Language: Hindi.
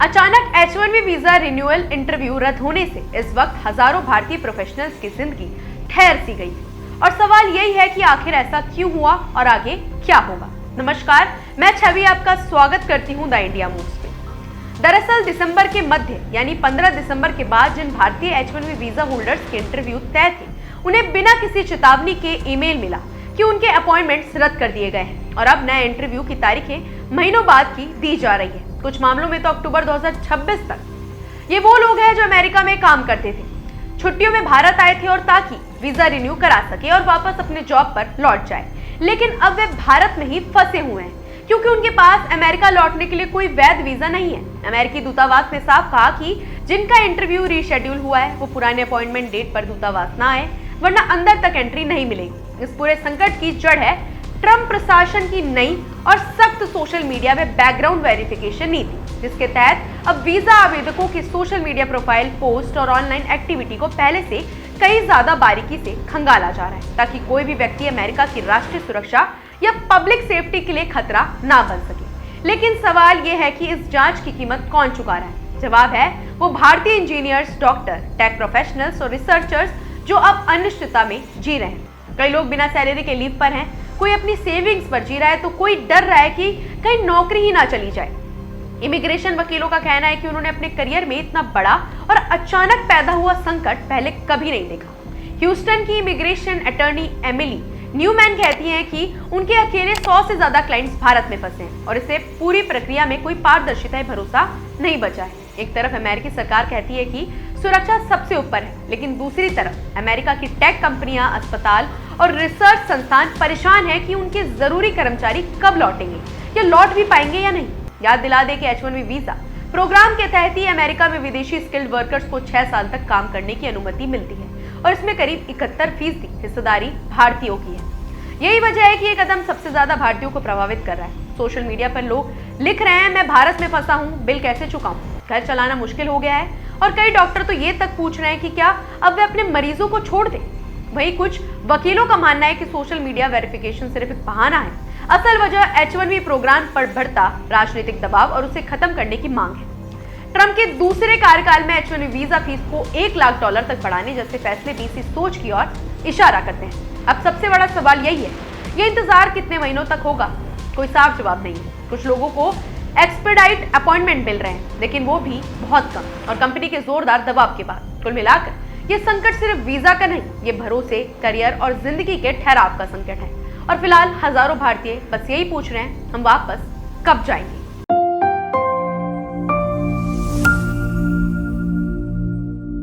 अचानक H1B वीजा रिन्यूअल इंटरव्यू रद्द होने से इस वक्त हजारों भारतीय प्रोफेशनल्स की जिंदगी ठहर सी गई और सवाल यही है कि आखिर ऐसा क्यों हुआ और आगे क्या होगा। नमस्कार, मैं छवि आपका स्वागत करती हूं द इंडिया मूव्स पे। दरअसल दिसंबर के मध्य यानी 15 दिसंबर के बाद जिन भारतीय H1B वीजा होल्डर्स के इंटरव्यू तय थे, उन्हें बिना किसी चेतावनी के ईमेल मिला कि उनके अपॉइंटमेंट्स रद्द कर दिए गए हैं और अब नए इंटरव्यू की तारीखें महीनों बाद की दी जा रही है। कुछ मामलों में तो अक्टूबर 2026 तक। ये वो लोग हैं जो अमेरिका में काम करते थे, छुट्टियों में भारत आए थे और ताकि वीजा रिन्यू करा सके और वापस अपने जॉब पर लौट जाए, लेकिन अब वे भारत में ही फंसे हुए हैं क्योंकि उनके पास अमेरिका लौटने के लिए कोई वैध वीजा नहीं है। अमेरिकी दूतावास ने साफ कहा कि जिनका इंटरव्यू रीशेड्यूल हुआ है वो पुराने अपॉइंटमेंट डेट पर दूतावास ना आए, वरना अंदर तक एंट्री नहीं मिलेगी। इस पूरे संकट की जड़ है ट्रंप प्रशासन की नई और सख्त सोशल मीडिया में बैकग्राउंड वेरिफिकेशन नीति, जिसके तहत अब वीजा आवेदकों की सोशल मीडिया प्रोफाइल, पोस्ट और ऑनलाइन एक्टिविटी को पहले से कई ज्यादा बारीकी से खंगाला जा रहा है ताकि कोई भी व्यक्ति अमेरिका की राष्ट्रीय सुरक्षा या पब्लिक सेफ्टी के लिए खतरा ना बन सके। लेकिन सवाल यह है कि इस जांच की कीमत कौन चुका रहा है? जवाब है वो भारतीय इंजीनियर्स, डॉक्टर, टेक प्रोफेशनल्स और रिसर्चर्स जो अब अनिश्चितता में जी रहे हैं। कई लोग बिना सैलरी के लीव पर हैं, कोई अपनी सेविंग्स पर जी रहा है तो कोई डर रहा है कि कहीं नौकरी ही ना चली जाए। इमिग्रेशन वकीलों का कहना है कि उन्होंने अपने करियर में इतना बड़ा और अचानक पैदा हुआ संकट पहले कभी नहीं देखा। ह्यूस्टन की इमिग्रेशन अटर्नी एमिली न्यूमैन कहती हैं कि उनके अकेले 100 से ज्यादा क्लाइंट्स भारत में फंसे हैं और इससे पूरी प्रक्रिया में कोई पारदर्शिता या भरोसा नहीं बचा है। एक तरफ अमेरिकी सरकार कहती है कि सुरक्षा सबसे ऊपर है, लेकिन दूसरी तरफ अमेरिका की टेक कंपनियां, अस्पताल और रिसर्च संस्थान परेशान है कि उनके जरूरी कर्मचारी कब लौटेंगे या लौट भी पाएंगे या नहीं। याद दिला दे कि H1B वीजा प्रोग्राम के तहत ही अमेरिका में विदेशी स्किल्ड वर्कर्स को 6 साल तक काम करने की अनुमति मिलती है और इसमें करीब 71% हिस्सेदारी भारतीयों की है। यही वजह है कि ये कदम सबसे ज्यादा भारतीयों को प्रभावित कर रहा है। सोशल मीडिया पर लोग लिख रहे हैं, मैं भारत में फंसा हूँ, बिल कैसे चुकाऊं, घर चलाना मुश्किल हो गया है, और कई डॉक्टर तो ये तक पूछ रहे हैं कि क्या अब वे अपने मरीजों को छोड़ दें। वहीं कुछ वकीलों का मानना है कि सोशल मीडिया वेरिफिकेशन सिर्फ एक बहाना है, असल वजह H1B प्रोग्राम पर बढ़ता राजनीतिक दबाव और उसे खत्म करने की मांग है। ट्रंप के दूसरे कार्यकाल में H1B वीजा फीस को $1 लाख तक बढ़ाने जैसे फैसले भी इसी सोच की ओर इशारा करते हैं। अब सबसे बड़ा सवाल यही है, ये इंतजार कितने महीनों तक होगा? कोई साफ जवाब नहीं है। कुछ लोगों को एक्सपेडाइट अपॉइंटमेंट मिल रहे हैं, लेकिन वो भी बहुत कम और कंपनी के जोरदार दबाव के बाद। कुल मिलाकर ये संकट सिर्फ वीजा का नहीं, ये भरोसे, करियर और जिंदगी के ठहराव का संकट है और फिलहाल हजारों भारतीय बस यही पूछ रहे हैं, हम वापस कब जाएंगे।